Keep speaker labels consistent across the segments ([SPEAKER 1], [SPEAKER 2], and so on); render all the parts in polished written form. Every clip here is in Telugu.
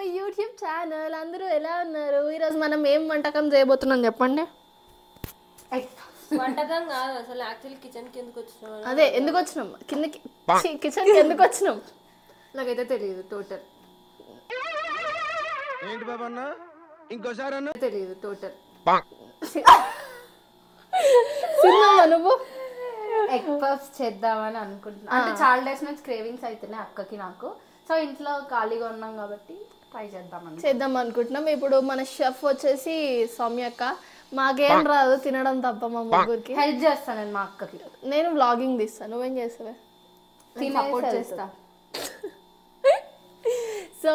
[SPEAKER 1] My YouTube channel. అందరూ ఎలా ఉన్నారు? ఈరోజు మనం ఏం వంటకం చేయబోతున్నాం చెప్పండి.
[SPEAKER 2] వంటకం కాదు అసలు, యాక్చువల్లీ కిచెన్కి ఎందుకు వచ్చినాం?
[SPEAKER 1] అదే ఎందుకు వచ్చినాం కిందకి, కిచెన్కి ఎందుకు వచ్చినాం నాకైతే తెలియదు. టోటల్
[SPEAKER 3] ఏంటి బాబా అన్న ఇంకోసారి అన్న
[SPEAKER 1] తెలియదు. టోటల్ సినిమా నువ్వు
[SPEAKER 4] ఎగ్ పఫ్స్ చేద్దామని అనుకుంటున్నా. అంటే చాలా డేస్ నుంచి క్రేవింగ్స్ అవుతున్నాయి అక్కకి నాకు. సో ఇంట్లో ఖాళీగా ఉన్నాం కాబట్టి ట్రై చేద్దాం
[SPEAKER 1] అనుకుంటున్నాం. ఇప్పుడు మన షెఫ్ వచ్చేసి సౌమ్యక్క. మాకేం రాదు తినడం తప్ప, మా ముగ్గురికి
[SPEAKER 4] హెల్ప్ చేస్తాను నేను మా అక్కకి.
[SPEAKER 1] నేను వ్లాగింగ్ తీస్తాను, నువ్వేం చేస్తావే?
[SPEAKER 4] సపోర్ట్ చేస్తా.
[SPEAKER 1] సో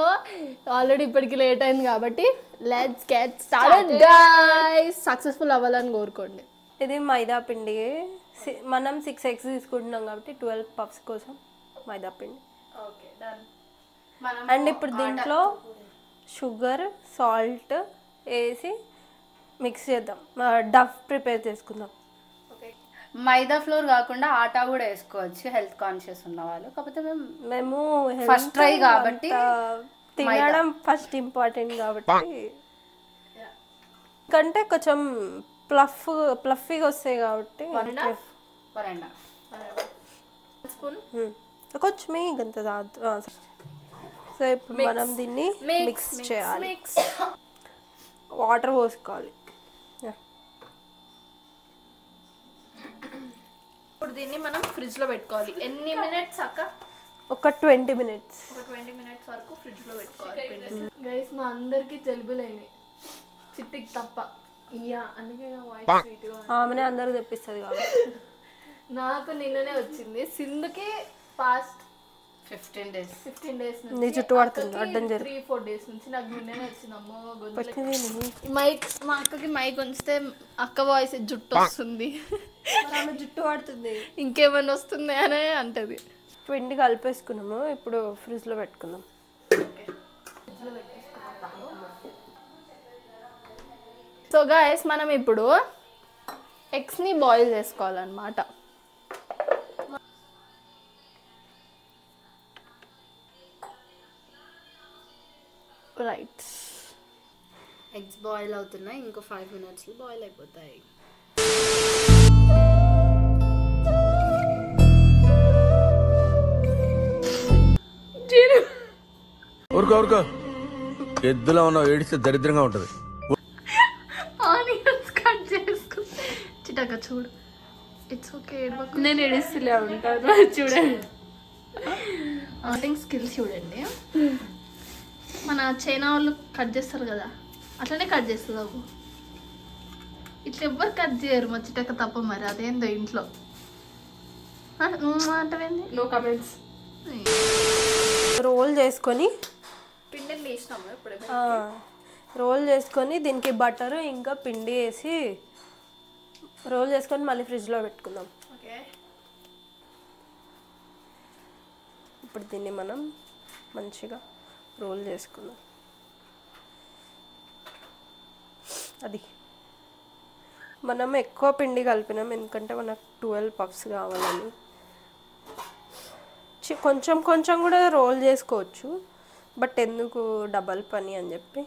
[SPEAKER 1] ఆల్రెడీ ఇప్పటికి లేట్ అయింది కాబట్టి let's get started guys. Successful అవ్వాలని కోరుకోండి.
[SPEAKER 2] ఇది మైదా పిండి. మనం 6 eggs తీసుకుంటున్నాం కాబట్టి 12 పఫ్స్ కోసం మైదా పిండి. అండ్ ఇప్పుడు దీంట్లో షుగర్, సాల్ట్ వేసి మిక్స్ చేద్దాం. డఫ్ ప్రిపేర్ చేసుకుందాం.
[SPEAKER 4] మైదా ఫ్లోర్ కాకుండా ఆటా కూడా వేసుకోవచ్చు హెల్త్ కాన్షియస్ ఉన్న వాళ్ళు. కాకపోతే
[SPEAKER 2] మేము
[SPEAKER 4] ఫస్ట్ ట్రై కాబట్టి
[SPEAKER 2] తినడం ఫస్ట్ ఇంపార్టెంట్ కాబట్టి కంటే కొంచెం ప్లఫీగా వస్తాయి కాబట్టి కొంచెం ఇంత తాగుతూ. సో ఇప్పుడు మనం దీన్ని మిక్స్ చేయాలి. వాటర్ పోసుకోవాలి.
[SPEAKER 1] ఇప్పుడు దీన్ని మనం ఫ్రిడ్జ్ లో పెట్టుకోవాలి. ఎన్ని మినిట్స్ అక్క?
[SPEAKER 2] ఒక 20 minutes.
[SPEAKER 1] ఒక 20 minutes వరకు ఫ్రిడ్జ్ లో పెట్టుకోవాలి. గైస్ మా అందరికి తెలుగు లేని చిట్టికి తప్ప. ఇయ్యా అందుకే వాయిస్ స్వీట్ గా.
[SPEAKER 2] ఆమెనే అందరూ తెప్పిస్తుంది కాబట్టి
[SPEAKER 1] నాకు నిన్ననే వచ్చింది. సింధుకి పాస్ట్
[SPEAKER 4] 15 days
[SPEAKER 2] నీ చుట్టూ పడుతుంది అడ్డం జరిగి
[SPEAKER 1] 3-4 days నుంచి నాకు నిన్ననే వచ్చింది. అమ్మో మైక్, మా అక్కకి మైక్ ఉంచితే అక్క వాయిస్ జుట్టు వస్తుంది,
[SPEAKER 2] ఆమె జుట్టు పడుతుంది,
[SPEAKER 1] ఇంకేమైనా వస్తుంది అనే అంటది.
[SPEAKER 2] పిండి కలిపేసుకున్నాము. ఇప్పుడు ఫ్రిడ్జ్ లో పెట్టుకుందాం.
[SPEAKER 1] సో గైస్ మనం ఇప్పుడు ఎగ్స్ ని బాయిల్ చేసుకోవాలన్నమాట. రైట్,
[SPEAKER 4] ఎగ్స్ బాయిల్ అవుతున్నాయి. ఇంకో 5 minutes లో బాయిల్ అయిపోతాయి.
[SPEAKER 3] ఊరుకో ఎద్దులో ఉన్నావు, ఏడిస్తే దరిద్రంగా ఉంటది.
[SPEAKER 1] ఆనియన్స్ కట్ చేసుకో. చిటక చూడు, ఇట్స్ ఓకే.
[SPEAKER 2] నేను ఎడిస్తలే ఉంటాను చూడండి.
[SPEAKER 1] ఆటింగ్ స్కిల్స్ చూడండి. మన చైనా వాళ్ళు కట్ చేస్తారు కదా, అట్లనే కట్ చేస్తుంది అవ్వు. ఇట్లా ఎవ్వరు కట్ చేయరు మా చిటక తప్ప. మరి అదేందో ఇంట్లో అంటవేంది?
[SPEAKER 2] No comments. రోల్ చేసుకొని
[SPEAKER 1] పిండిని తీసినాము ఇప్పుడు.
[SPEAKER 2] రోల్ చేసుకొని దీనికి బటర్ ఇంకా పిండి వేసి రోల్ చేసుకొని మళ్ళీ ఫ్రిడ్జ్లో పెట్టుకుందాం.
[SPEAKER 1] ఓకే,
[SPEAKER 2] ఇప్పుడు దీన్ని మనం మంచిగా రోల్ చేసుకుందాం. అది మనం ఎక్కువ పిండి కలిపినాం ఎందుకంటే మనకు 12 పఫ్స్ కావాలని. కొంచెం కొంచెం కూడా రోల్ చేసుకోవచ్చు, బట్ ఎందుకు డబల్ పని అని చెప్పి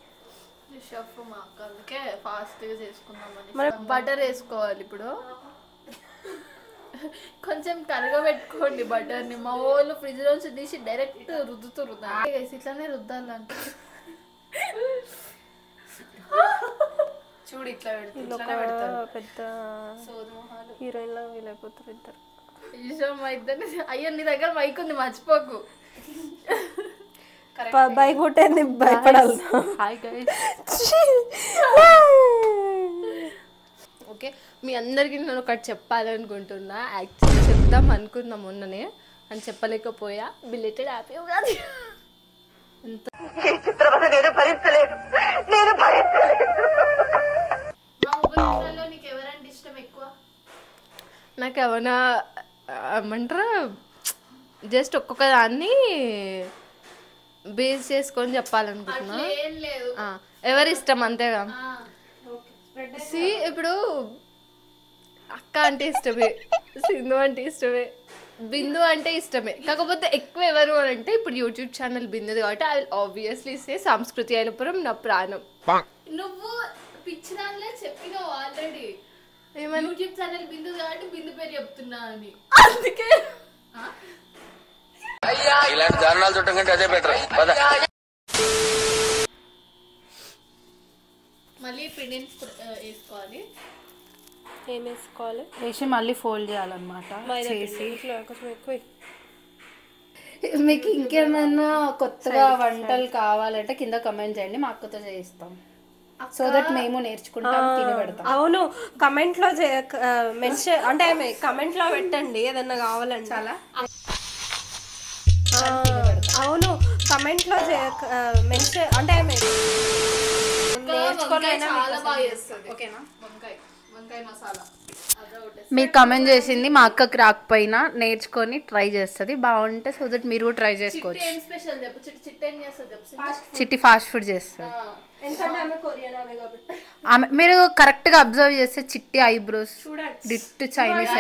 [SPEAKER 1] షెఫ్ మా అక్క అందుకే ఫాస్ట్గా చేసుకుందామని. మనం బటర్ వేసుకోవాలి ఇప్పుడు. కొంచెం కరగబెట్టుకోండి బటర్ని. మా వాళ్ళు ఫ్రిడ్జ్ నుంచి తీసి డైరెక్ట్ రుద్దుతారు. ఇట్లానే రుద్దాలంట.
[SPEAKER 4] చూడు ఇట్లా
[SPEAKER 2] పెద్ద హీరోయిన్ లా వీలైపోతారు ఇద్దరు.
[SPEAKER 1] అయ్యో నీ దగ్గర మైక్ ఉంది మర్చిపోకు.
[SPEAKER 2] బైక్ కొట్టేది భయపడాలి.
[SPEAKER 5] ఓకే, మీ అందరికీ నేను ఒకటి చెప్పాలనుకుంటున్నా. యాక్చువల్లీ చెప్దాం అనుకున్నా మొన్ననే, అని చెప్పలేకపోయా. Belated happy Ugadi. నాకు ఏమైనా ఏమంటారా, జస్ట్ ఒక్కొక్క దాన్ని బేస్ చేసుకొని చెప్పాలనుకుంటున్నా. ఎవరి ఇష్టం అంతేగా. ఇప్పుడు అక్క అంటే ఇష్టమే, సింధు అంటే ఇష్టమే, బిందు అంటే ఇష్టమే, కాకపోతే ఎక్కువ ఎవరు అని అంటే ఇప్పుడు యూట్యూబ్ ఛానల్ బిందుది కాబట్టి ఐ విల్ ఆబ్వియస్లీ సే సంస్కృతి అయినపురం నా ప్రాణం.
[SPEAKER 1] నువ్వు పిచ్చి దానిలో చెప్పినావు ఆల్రెడీ యూట్యూబ్ ఛానల్ బిందు కాబట్టి బిందు పేరు చెప్తున్నా అని.
[SPEAKER 5] అందుకే
[SPEAKER 3] ఇలాంటి దారుణాలు చుట్టం కంటే అదే బెటర్.
[SPEAKER 1] మళ్ళీ పిండిని వేసుకోవాలి.
[SPEAKER 2] ఏం వేసుకోవాలి?
[SPEAKER 4] వేసి మళ్ళీ ఫోల్డ్ చేయాలన్నమాట. చేసి
[SPEAKER 2] ఇట్లా కొంచెం ఎక్కువ.
[SPEAKER 4] మీకు ఇంకేమైనా కొత్తగా వంటలు కావాలంటే కింద కమెంట్ చేయండి, మా అక్కతో చేయిస్తాం. సో దట్ మేము నేర్చుకుంటాం, తిని పెడతాం.
[SPEAKER 2] అవును, కమెంట్ లో మెన్షన్ అంటే కమెంట్ లో పెట్టండి ఏదన్నా కావాలంటే. చాలా అవును, కమెంట్ లో మెన్షన్ అంటే
[SPEAKER 1] చాలా బాగా చేస్తుంది. ఓకేనా? వంకాయ మసాలా
[SPEAKER 4] మీరు కమెంట్ చేసింది మా అక్కకి రాకపోయినా నేర్చుకొని ట్రై చేస్తుంది, బాగుంటే సో దట్ మీరు కూడా ట్రై చేసుకోవచ్చు.
[SPEAKER 1] ఏం స్పెషల్ చెప్పు. చిట్టి ఏం చేస్తుంది చెప్పు.
[SPEAKER 4] చిట్టి ఫాస్ట్ ఫుడ్ చేస్తుంది.
[SPEAKER 2] ఎందుకంటే ఆమె కొరియన్ ఆమె కాబట్టి.
[SPEAKER 4] ఆమె మీరు కరెక్ట్ గా అబ్జర్వ్ చేస్తే చిట్టి ఐబ్రోస్ డిట్ చైనీస్.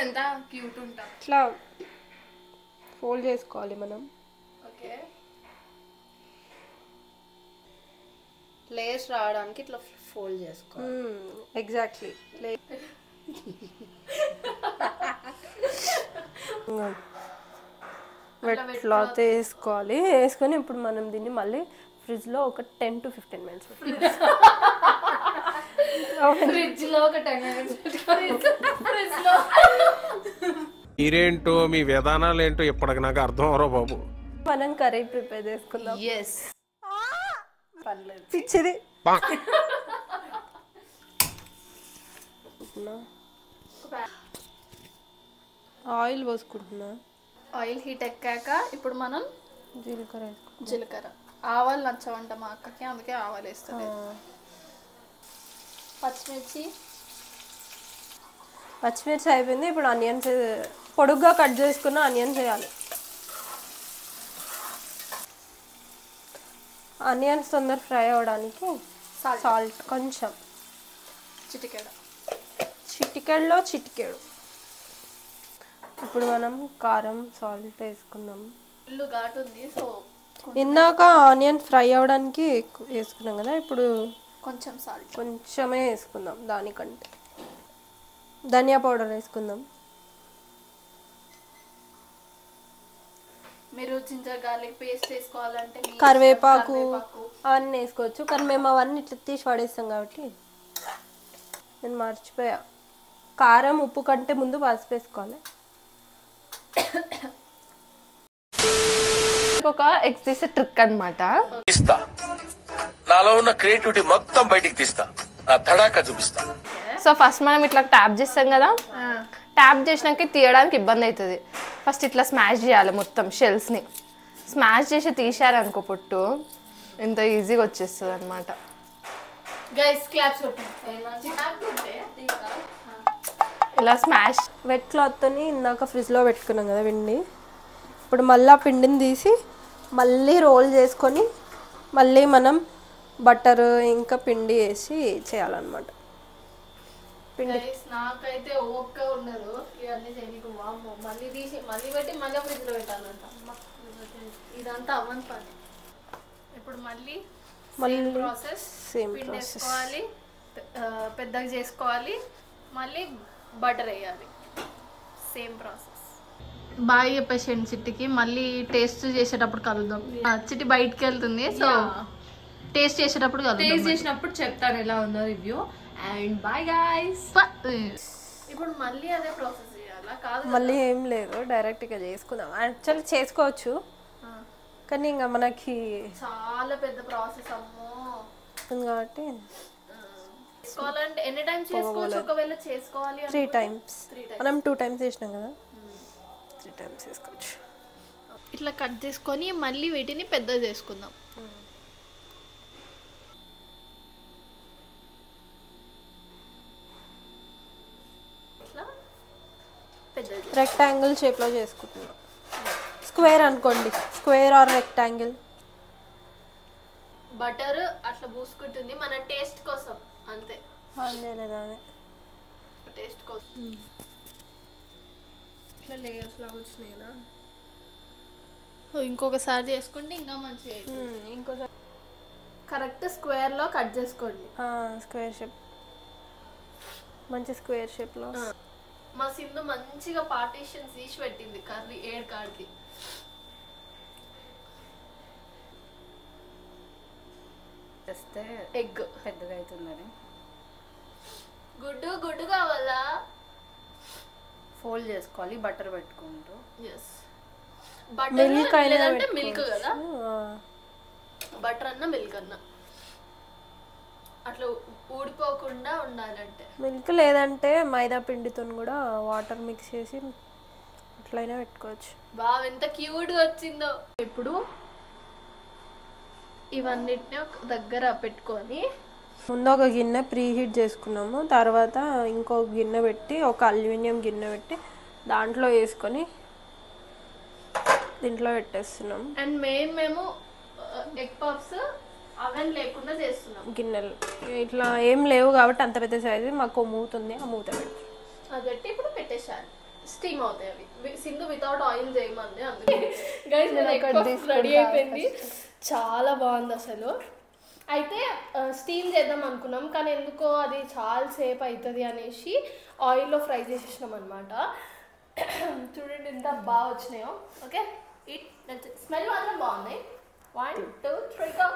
[SPEAKER 5] ఎంత క్యూట్ ఉంటా.
[SPEAKER 2] ఇట్లా ఫోల్డ్ చేసుకోవాలి మనం.
[SPEAKER 1] ఓకే,
[SPEAKER 4] లేయర్స్ రావడానికి ఇట్లా ఫోల్డ్ చేసుకోవాలి.
[SPEAKER 2] ఎగ్జాక్ట్లీ. వెట్ క్లాత్ వేసుకోవాలి. వేసుకొని ఇప్పుడు మనం దీన్ని మళ్ళీ ఫ్రిడ్జ్లో ఒక 10 to 15 minutes
[SPEAKER 1] ఫ్రిడ్జ్ లో ఒక 10 minutes ఫ్రిడ్జ్ లో.
[SPEAKER 6] మీరేంటో మీ విధానాలు ఏంటో ఇప్పటికి నాకు అర్థం అవరో బాబు.
[SPEAKER 2] మనం కర్రీ ప్రిపేర్ చేసుకుందాం.
[SPEAKER 4] ఎస్
[SPEAKER 2] పిచ్చిది. ఆయిల్ పోసుకుంటున్నా.
[SPEAKER 1] ఆయిల్ హీట్ ఎక్కాక ఇప్పుడు మనం
[SPEAKER 2] జీలకర్ర
[SPEAKER 1] జీలకర్ర, ఆవాలు నచ్చవంట మా అక్కకి, అందుకే ఆవాలు వేస్తుంది.
[SPEAKER 2] పచ్చిమిర్చి అయిపోయింది. ఇప్పుడు ఆనియన్స్ పొడుగ్గా కట్ చేసుకున్న ఆనియన్స్ వేయాలి. ఆనియన్స్ తొందర ఫ్రై అవ్వడానికి సాల్ట్ కొంచెం, చిటికెడలో చిటికెడు. ఇప్పుడు మనం కారం సాల్ట్ వేసుకుందాం.
[SPEAKER 1] ఇల్లు ఘాటు ఉంది, సో
[SPEAKER 2] ఇందాక ఆనియన్ ఫ్రై అవ్వడానికి వేసుకున్నాం కదా, ఇప్పుడు
[SPEAKER 1] కొంచెం సాల్ట్
[SPEAKER 2] కొంచెమే వేసుకుందాం. దానికంటే ధనియా పౌడర్ వేసుకుందాం.
[SPEAKER 1] మీరు జింజర్ గార్లిక్ పేస్ట్ వేసుకోవాలంటే
[SPEAKER 2] కరివేపాకు అవన్నీ వేసుకోవచ్చు, కానీ మేము అవన్నీ ఇట్లా తీసి పడేస్తాం కాబట్టి నేను మర్చిపోయా. కారం ఉప్పు కంటే ముందు పసుపు వేసుకోవాలి.
[SPEAKER 5] ఒక ఎక్సైజ్ ట్రిక్ అన్నమాట.
[SPEAKER 3] తీస్తా, నాలో ఉన్న క్రియేటివిటీ మొత్తం బయటికి తీస్తా, నా తడాకా చూపిస్తా.
[SPEAKER 5] సో ఫస్ట్ మనం ఇట్లా ట్యాప్ చేస్తాం కదా, ట్యాప్ చేసినాక తీయడానికి ఇబ్బంది అవుతుంది. ఫస్ట్ ఇట్లా స్మాష్ చేయాలి మొత్తం షెల్స్ని. స్మాష్ చేసి తీసారనుకో పొట్టు, ఎంత ఈజీగా వచ్చేస్తుంది అనమాట.
[SPEAKER 1] గైస్ క్లాప్స్ కొట్టండి.
[SPEAKER 5] ఇలా స్మాష్.
[SPEAKER 2] వెట్ క్లాత్తోని ఇందాక ఫ్రిడ్జ్లో పెట్టుకున్నాం కదా పిండి, ఇప్పుడు మళ్ళీ ఆ పిండిని తీసి మళ్ళీ రోల్ చేసుకొని మళ్ళీ మనం బటర్ ఇంకా పిండి వేసి చేయాలన్నమాట.
[SPEAKER 1] నాకైతే ఓక్క ఉన్నారు ఇవన్నీ చేయనీకు. వామ్మో, మళ్ళీ తీసి మళ్ళీ పెట్టి మళ్ళీ ఫ్రిడ్జ్ లో పెట్టాలంట. ఇదంతా అవ్వని పని. ఇప్పుడు మళ్ళీ ప్రాసెస్, పిండి వేసుకోవాలి, పెద్దగా చేసుకోవాలి, మళ్ళీ బటర్ వేయాలి. Same process. బాగా చెప్పేసాను చిట్టికి. మళ్ళీ టేస్ట్ చేసేటప్పుడు కలుద్దాం. చిట్టి బయటికి వెళ్తుంది, సో టేస్ట్ చేసేటప్పుడు కలుద్దాం.
[SPEAKER 5] టేస్ట్ చేసినప్పుడు చెప్తాను ఎలా ఉందో రివ్యూ. And bye guys.
[SPEAKER 1] ఇప్పుడు మళ్ళీ అదే ప్రాసెస్ చేయాలా? కాదు,
[SPEAKER 2] మళ్ళీ ఏం లేదు, డైరెక్ట్గా చేసుకుందాం. యాక్చువల్లీ చేసుకోవచ్చు, కానీ ఇంకా మనకి
[SPEAKER 1] చాలా పెద్ద ప్రాసెస్ అమ్మో
[SPEAKER 2] కాబట్టి
[SPEAKER 1] చేసుకోవాలంటే ఎన్ని టైమ్స్ చేసుకోవచ్చు? ఒకవేళ చేసుకోవాలి
[SPEAKER 2] 3 times. మనం 2 times చేసినాం కదా, 3 times చేసుకోవచ్చు.
[SPEAKER 1] ఇట్లా కట్ చేసుకొని మళ్ళీ వీటిని పెద్దగా చేసుకుందాం.
[SPEAKER 2] రెక్టాంగిల్ షేప్లో చేసుకుంటున్నాం. స్క్వేర్ అనుకోండి, స్క్వేర్ ఆర్ రెక్టాంగిల్.
[SPEAKER 1] బటర్ అట్లా పూసుకుంటుంది మన టేస్ట్ కోసం, అంతే. టేస్ట్ కోసం ఇట్లా లేయర్స్ లాగా వచ్చినాయి కదా. ఇంకొకసారి చేసుకుంటే ఇంకా మంచిగా
[SPEAKER 2] ఇంకోసారి
[SPEAKER 1] కరెక్ట్ స్క్వేర్లో కట్ చేసుకోండి.
[SPEAKER 2] స్క్వేర్ షేప్, మంచి స్క్వేర్ షేప్లో.
[SPEAKER 1] మా సింధు మంచిగా పార్టీషన్స్ తీసి పెట్టింది కర్రీ 7 కాడికి.
[SPEAKER 4] చేస్తే
[SPEAKER 1] ఎగ్
[SPEAKER 4] పెద్దగా అవుతుందని
[SPEAKER 1] గుడ్డు కావాలా?
[SPEAKER 4] ఫోల్డ్ చేసుకోవాలి బటర్ పెట్టుకుంటూ.
[SPEAKER 1] ఎస్
[SPEAKER 2] మిల్క్
[SPEAKER 1] బటర్
[SPEAKER 2] అయినా
[SPEAKER 1] లేదంటే మిల్క్ కదా, బటర్ అన్న మిల్క్ అన్న అట్లా ఊడిపోకుండా ఉండాలంటే.
[SPEAKER 2] మిల్క్ లేదంటే మైదా పిండితో కూడా వాటర్ మిక్స్ చేసి అట్లయినా పెట్టుకోవచ్చు.
[SPEAKER 1] బాగా ఎంత క్యూట్గా వచ్చిందో. ఇప్పుడు ఇవన్నిటిని ఒక దగ్గర పెట్టుకొని
[SPEAKER 2] ముందు ఒక గిన్నె ప్రీ హీట్ చేసుకున్నాము, తర్వాత ఇంకో గిన్నె పెట్టి ఒక అల్యూమినియం గిన్నె పెట్టి దాంట్లో వేసుకొని దీంట్లో పెట్టేస్తున్నాము.
[SPEAKER 1] అండ్ మేము ఎగ్ పఫ్స్ అవెన్ లేకుండా చేస్తున్నాం.
[SPEAKER 2] గిన్నెలు ఇట్లా ఏం లేవు కాబట్టి అంత పెద్ద సైజు మాకు మూత ఉంది, ఆ మూత పెట్టి
[SPEAKER 1] అది పెట్టి ఇప్పుడు పెట్టేసాను. స్టీమ్ అవుతాయి అవి. సింధు వితౌట్ ఆయిల్ చేయమంది, అందుకే గైస్ నేను ఎగ్ పఫ్ రెడీ అయిపోయింది. చాలా బాగుంది అసలు. అయితే స్టీమ్ చేద్దాం అనుకున్నాం, కానీ ఎందుకో అది చాలా సేపు అవుతుంది అనేసి ఆయిల్లో ఫ్రై చేసేసినాం అనమాట. చూడండి ఎంత బాగా వచ్చినాయో. ఓకే, స్మెల్ మాత్రం బాగున్నాయి. 1 2 3 go.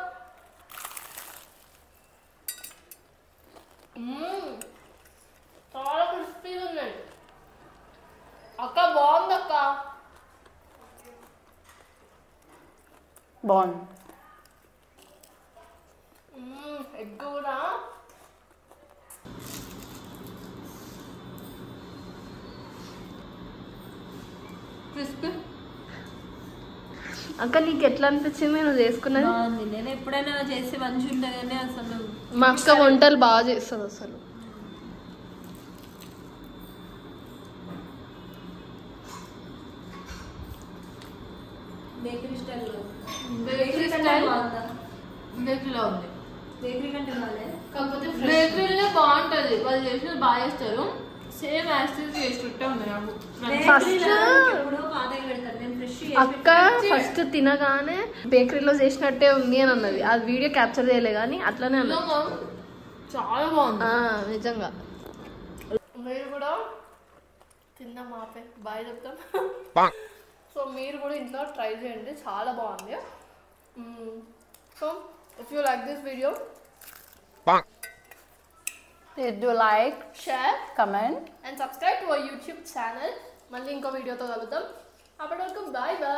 [SPEAKER 1] చాలా క్రిస్పీగా ఉన్నాయి అక్క. బాగుంది అక్క.
[SPEAKER 4] బాగుంది.
[SPEAKER 1] ఎగ్ కూడా
[SPEAKER 4] క్రిస్పీ.
[SPEAKER 1] అక్క నీకు ఎట్లా అనిపించింది నువ్వు చేసుకున్నది?
[SPEAKER 2] నేను ఎప్పుడైనా చేసి మంచిగా ఉంటుంది కానీ అసలు
[SPEAKER 1] మా అక్క వంటలు బాగా చేస్తుంది అసలు.
[SPEAKER 2] బేకరీ స్టైల్లో
[SPEAKER 1] బేకరీలో ఉంది.
[SPEAKER 2] బేకరీ కంటే బాగాలేదు,
[SPEAKER 1] కాకపోతే బేకరీలో బాగుంటుంది, వాళ్ళు చేసినది బాగా చేస్తారు. సేమ్ యాసిడ్ చేసినట్టే ఉంది నాకు. అక్క ఫస్ట్ తినగానే బేకరీలో చేసినట్టే ఉంది అని అన్నది. అది వీడియో క్యాప్చర్ చేయలే కానీ అట్లనే అన్నది. చాలా బాగుంది నిజంగా. మీరు కూడా తిందాం ఆపే బాయ్ చెప్తాం. సో మీరు కూడా ఇంట్లో ట్రై చేయండి, చాలా బాగుంది. So if you like this video
[SPEAKER 4] Do like,
[SPEAKER 1] share
[SPEAKER 4] comment.
[SPEAKER 1] and subscribe to our YouTube channel. మళ్ళీ ఇంకో వీడియోతో కలుద్దాం. అప్పటి వరకు బాయ్ బాయ్.